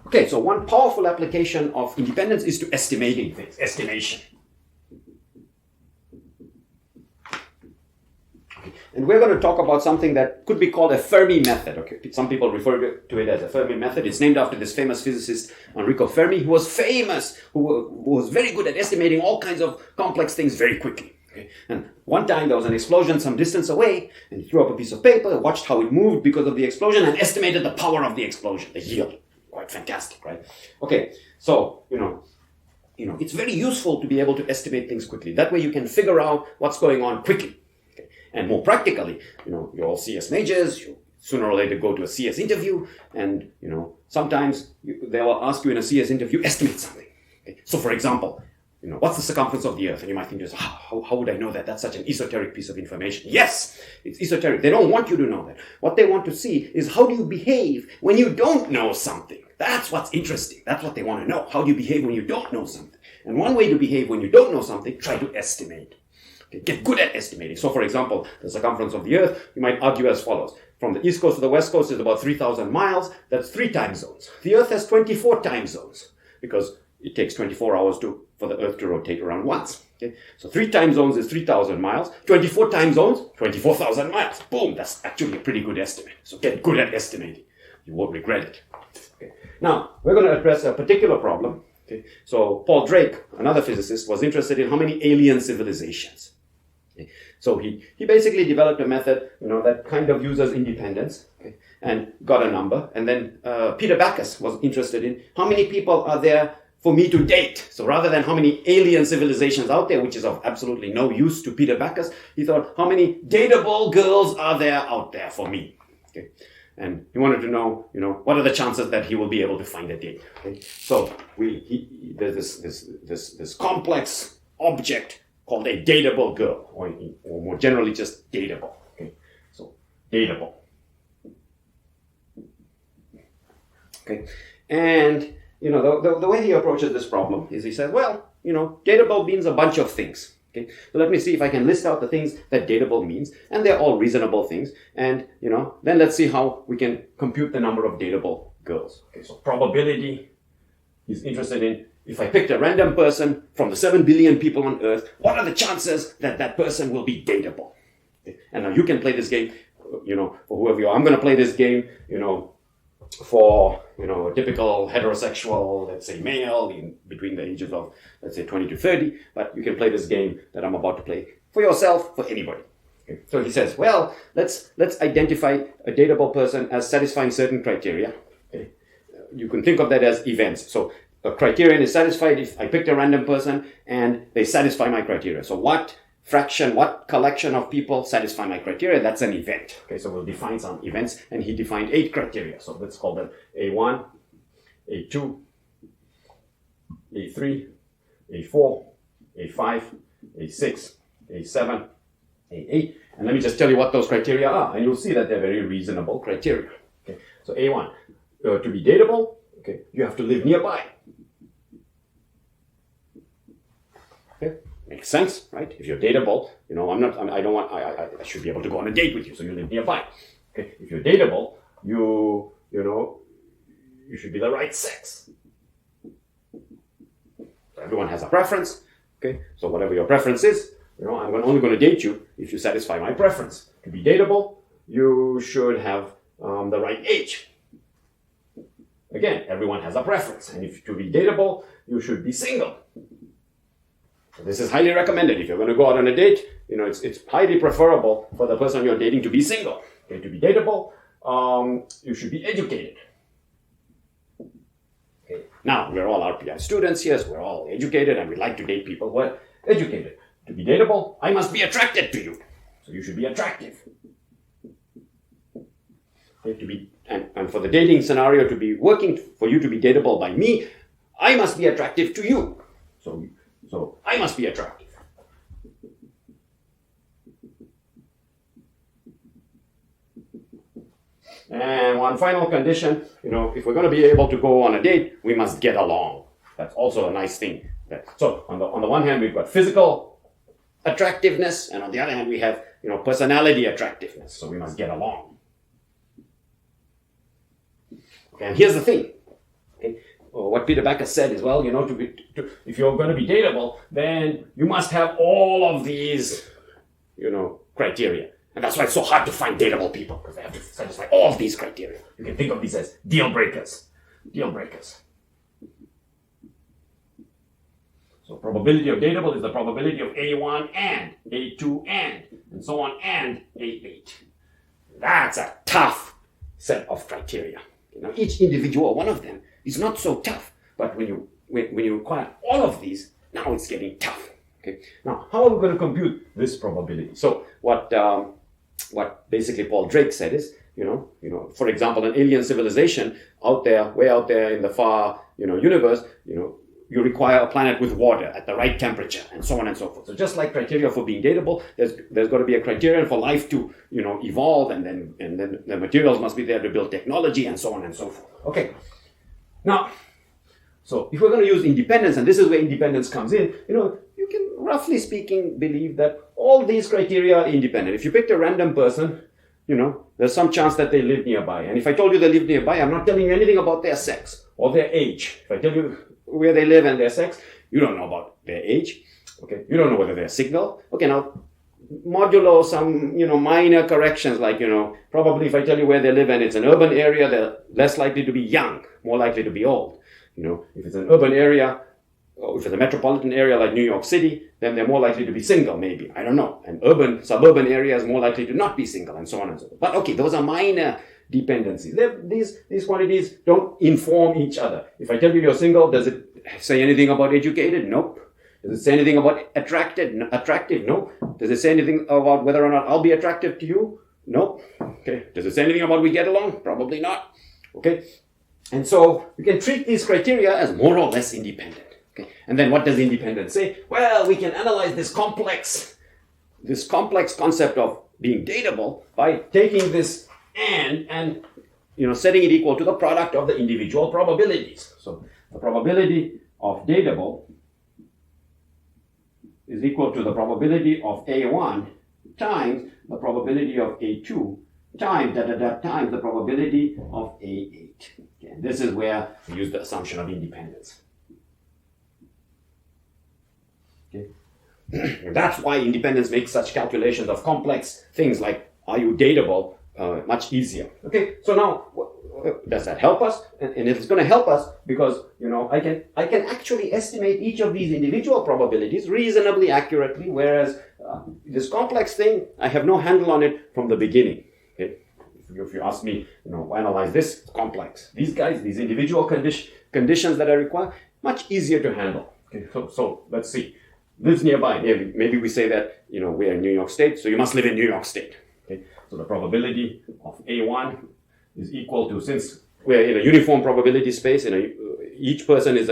Okay, so one powerful application of independence is to estimating things, estimation. And we're going to talk about something that could be called a Fermi-method. Okay, some people refer to it as a Fermi-method. It's named after this famous physicist, Enrico Fermi, who was famous, who was very good at estimating all kinds of complex things very quickly. Okay? And one time there was an explosion some distance away, and he threw up a piece of paper, watched how it moved because of the explosion, and estimated the power of the explosion, the yield. Quite fantastic, right? Okay, so, it's very useful to be able to estimate things quickly. That way you can figure out what's going on quickly. And more practically, you're all CS majors, you sooner or later go to a CS interview, and, sometimes they'll ask you in a CS interview, estimate something. Okay? So, for example, what's the circumference of the Earth? And you might think, how would I know that? That's such an esoteric piece of information. Yes, it's esoteric. They don't want you to know that. What they want to see is how do you behave when you don't know something? That's what's interesting. That's what they want to know. How do you behave when you don't know something? And one way to behave when you don't know something, try to estimate. Get good at estimating. So, for example, the circumference of the Earth, you might argue as follows. From the East Coast to the West Coast is about 3,000 miles. That's 3 time zones. The Earth has 24 time zones because it takes 24 hours for the Earth to rotate around once. Okay? So 3 time zones is 3,000 miles. 24 time zones, 24,000 miles. Boom, that's actually a pretty good estimate. So get good at estimating. You won't regret it. Okay. Now, we're going to address a particular problem. Okay? So Paul Drake, another physicist, was interested in how many alien civilizations. Okay. So he basically developed a method, that kind of uses independence, okay, and got a number. And then Peter Backus was interested in how many people are there for me to date. So rather than how many alien civilizations out there, which is of absolutely no use to Peter Backus, he thought, how many dateable girls are there out there for me? Okay. And he wanted to know, what are the chances that he will be able to find a date? Okay. So there's this complex object called a dateable girl, or more generally just dateable. Okay, so dateable. Okay, and the way he approaches this problem is he says, well, dateable means a bunch of things. Okay, so let me see if I can list out the things that dateable means, and they're all reasonable things. And then let's see how we can compute the number of dateable girls. Okay, so probability. He's interested in, if I picked a random person from the 7 billion people on Earth, what are the chances that that person will be dateable? Okay. And now you can play this game, for whoever you are. I'm going to play this game, for, a typical heterosexual, let's say male, between the ages of, let's say 20 to 30. But you can play this game that I'm about to play for yourself, for anybody. Okay. So he says, well, let's identify a dateable person as satisfying certain criteria. Okay. You can think of that as events. So a criterion is satisfied if I picked a random person and they satisfy my criteria. So what collection of people satisfy my criteria? That's an event. Okay, so we'll define some events, and he defined 8 criteria. So let's call them A1, A2, A3, A4, A5, A6, A7, A8. And let me just tell you what those criteria are, and you'll see that they're very reasonable criteria. Okay, so A1, to be dateable, okay, you have to live nearby. Okay, makes sense, right? If you're dateable, I should be able to go on a date with you, so you live nearby. Okay, if you're dateable, you should be the right sex. Everyone has a preference. Okay, so whatever your preference is, I'm only going to date you if you satisfy my preference. To be dateable, you should have the right age. Again, everyone has a preference, and if to be dateable, you should be single. So this is highly recommended. If you're going to go out on a date, it's highly preferable for the person you're dating to be single. Okay, to be dateable, you should be educated. Okay. Now, we're all RPI students here, so we're all educated, and we like to date people who are educated. To be dateable, I must be attracted to you. So you should be attractive. Okay, and for the dating scenario to be working, for you to be dateable by me, I must be attractive to you. So I must be attractive. And one final condition, if we're going to be able to go on a date, we must get along. That's also a nice thing. So on the one hand, we've got physical attractiveness, and on the other hand, we have, personality attractiveness. So we must get along. Okay, and here's the thing. Okay, what Peter Becker said is, well, if you're going to be dateable, then you must have all of these, criteria. And that's why it's so hard to find dateable people, because they have to satisfy all of these criteria. You can think of these as deal breakers. Deal breakers. So probability of dateable is the probability of A1 and A2 and so on and A8. That's a tough set of criteria. Each individual one of them is not so tough, but when you require all of these, now it's getting tough. Okay. Now, how are we going to compute this probability? So what basically Paul Drake said is, for example, an alien civilization out there, way out there in the far, universe, you require a planet with water at the right temperature, and so on and so forth. So just like criteria for being dateable, there's got to be a criterion for life to, evolve, and then the materials must be there to build technology, and so on and so forth. Okay. Now, so if we're going to use independence, and this is where independence comes in, you can, roughly speaking, believe that all these criteria are independent. If you picked a random person, there's some chance that they live nearby. And if I told you they live nearby, I'm not telling you anything about their sex or their age. If I tell you where they live and their sex, you don't know about their age. Okay, you don't know whether they're single. Okay, now modulo some minor corrections, like probably if I tell you where they live and it's an urban area, they're less likely to be young, more likely to be old. If it's an urban area, or if it's a metropolitan area like New York City, then they're more likely to be single, maybe. I don't know. And suburban area is more likely to not be single, and so on and so forth. But okay, those are minor dependencies. These quantities don't inform each other. If I tell you you're single, does it say anything about educated? Nope. Does it say anything about attractive? No. Does it say anything about whether or not I'll be attractive to you? No. Okay. Does it say anything about we get along? Probably not. Okay. And so you can treat these criteria as more or less independent. Okay. And then what does independence say? Well, we can analyze this complex concept of being dateable by taking this and setting it equal to the product of the individual probabilities. So the probability of dateable is equal to the probability of A1 times the probability of A2 times times the probability of A8. Okay. This is where we use the assumption of independence. Okay. That's why independence makes such calculations of complex things like are you dateable much easier. Okay, so now does that help us? And it's going to help us because I can actually estimate each of these individual probabilities reasonably accurately, whereas this complex thing I have no handle on it from the beginning. Okay, if you ask me, analyze this, it's complex. These guys, these individual conditions that I require, much easier to handle. Okay, so let's see. Lives nearby. Maybe we say that we're in New York State, so you must live in New York State. Okay, so the probability of A1 is equal to, since we're in a uniform probability space, each person is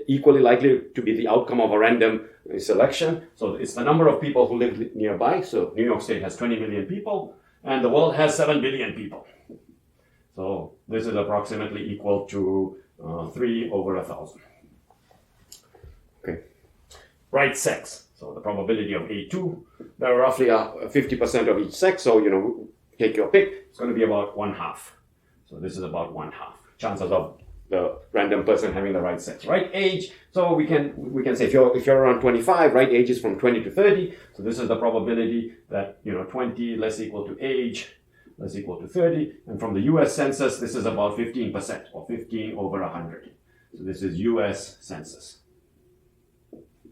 equally likely to be the outcome of a random selection. So it's the number of people who live nearby. So New York State has 20 million people, and the world has 7 billion people. So this is approximately equal to 3 over 1,000. Okay. Right sex. So the probability of A2, there are roughly 50% of each sex. So, take your pick. It's going to be about 1/2. So this is about 1/2 chances of the random person having the right sex. Right age. So we can say if you're around 25, right age is from 20 to 30. So this is the probability that 20 less equal to age less equal to 30. And from the U.S. Census, this is about 15% or 15 over 100. So this is U.S. Census.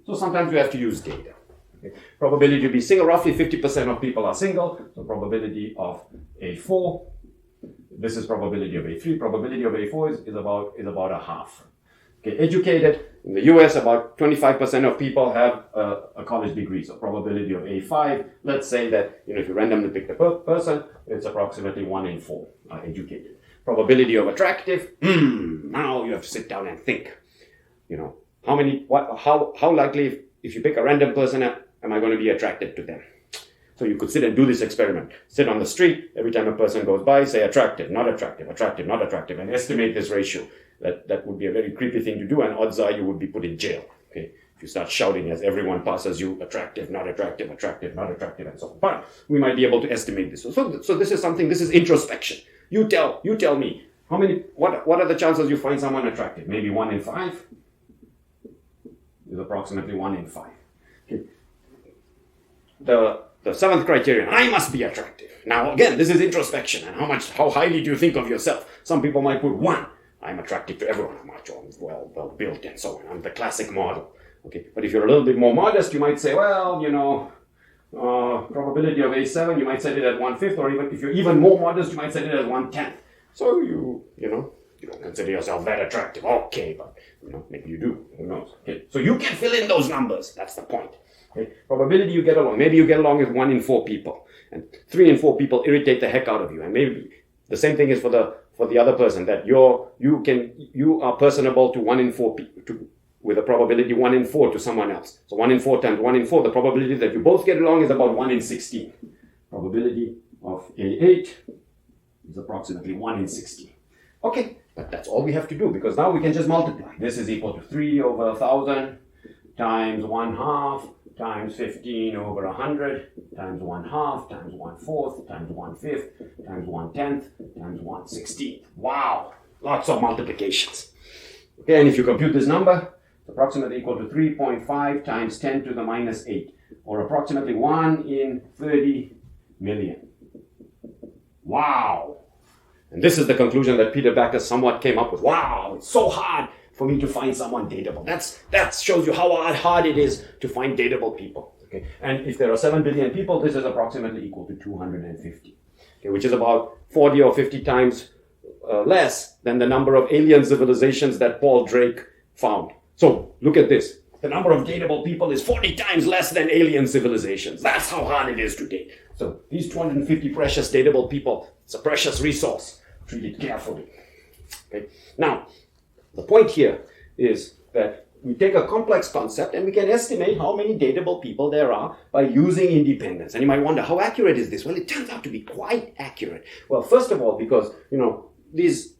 So sometimes we have to use data. Okay. Probability to be single, roughly 50% of people are single. So probability of A4. This is probability of A3. Probability of A4 is about 1/2. Okay, educated. In the US, about 25% of people have a college degree. So probability of A5. Let's say that if you randomly pick the person, it's approximately 1 in 4 are educated. Probability of attractive. Now you have to sit down and think. How likely, if you pick a random person, am I going to be attracted to them? So you could sit and do this experiment. Sit on the street, every time a person goes by, say attractive, not attractive, attractive, not attractive, and estimate this ratio. That would be a very creepy thing to do, and odds are you would be put in jail. Okay, if you start shouting as everyone passes you, attractive, not attractive, attractive, not attractive, and so on. But we might be able to estimate this. So this is something. This is introspection. You tell me. What are the chances you find someone attractive? Maybe 1 in 5 is approximately 1 in 5. Okay. The seventh criterion, I must be attractive. Now again, this is introspection and how highly do you think of yourself? Some people might put 1. I'm attractive to everyone. I'm well built and so on. I'm the classic model. Okay, but if you're a little bit more modest, you might say, well, probability of A7, you might set it at 1/5, or even if you're even more modest, you might set it at 1/10. So you don't consider yourself that attractive. Okay, but maybe you do. Who knows? Okay, so you can fill in those numbers. That's the point. Okay, probability you get along. Maybe you get along with 1 in 4 people, and 3 in 4 people irritate the heck out of you, and maybe the same thing is for the other person, that you are personable to 1 in 4 people, with a probability 1 in 4 to someone else. So 1 in 4 times 1 in 4, the probability that you both get along is about 1 in 16. Probability of A8 is approximately 1 in 16. Okay, but that's all we have to do, because now we can just multiply. This is equal to 3 over 1,000 times 1/2 times 15 over 100 times 1/2 times 1/4 times 1/5 times 1/10 times 1/16. Wow, lots of multiplications. Okay, and if you compute this number, it's approximately equal to 3.5 times 10 to the minus 8, or approximately 1 in 30 million. Wow. And this is the conclusion that Peter Backer somewhat came up with. Wow, it's so hard for me to find someone dateable. That shows you how hard it is to find dateable people. Okay, and if there are 7 billion people, this is approximately equal to 250, okay, which is about 40 or 50 times less than the number of alien civilizations that Paul Drake found. So look at this. The number of dateable people is 40 times less than alien civilizations. That's how hard it is to date. So these 250 precious dateable people, it's a precious resource. Treat it carefully. Okay. Now, the point here is that we take a complex concept and we can estimate how many dateable people there are by using independence. And you might wonder, how accurate is this? Well, it turns out to be quite accurate. Well, first of all, because, these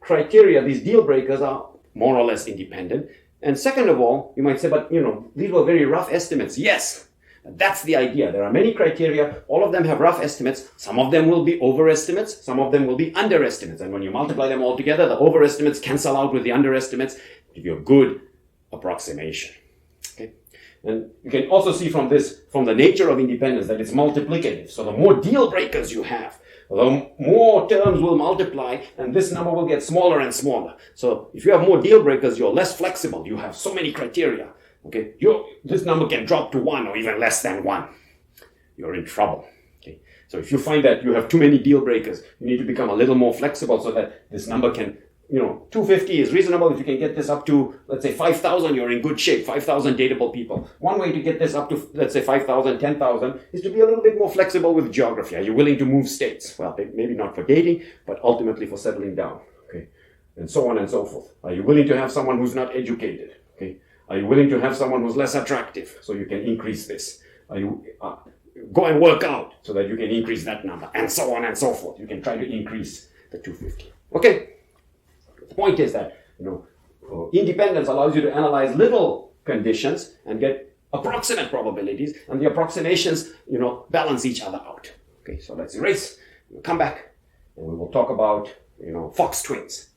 criteria, these deal breakers are more or less independent. And second of all, you might say, but, these were very rough estimates. Yes, that's the idea. There are many criteria. All of them have rough estimates. Some of them will be overestimates. Some of them will be underestimates. And when you multiply them all together, the overestimates cancel out with the underestimates, give you a good approximation. Okay? And you can also see from the nature of independence, that it's multiplicative. So the more deal breakers you have, the more terms will multiply, and this number will get smaller and smaller. So if you have more deal breakers, you're less flexible. You have so many criteria. Okay, this number can drop to 1 or even less than 1. You're in trouble. Okay, so if you find that you have too many deal breakers, you need to become a little more flexible so that this number can, 250 is reasonable. If you can get this up to, let's say, 5,000, you're in good shape. 5,000 dateable people. One way to get this up to, let's say, 5,000, 10,000 is to be a little bit more flexible with geography. Are you willing to move states? Well, maybe not for dating, but ultimately for settling down. Okay, and so on and so forth. Are you willing to have someone who's not educated? Okay. Are you willing to have someone who's less attractive so you can increase this? Are you go and work out so that you can increase that number, and so on and so forth. You can try to increase the 250. Okay. The point is that independence allows you to analyze little conditions and get approximate probabilities, and the approximations balance each other out. Okay. So let's erase. We'll come back and we will talk about FOCS-twins.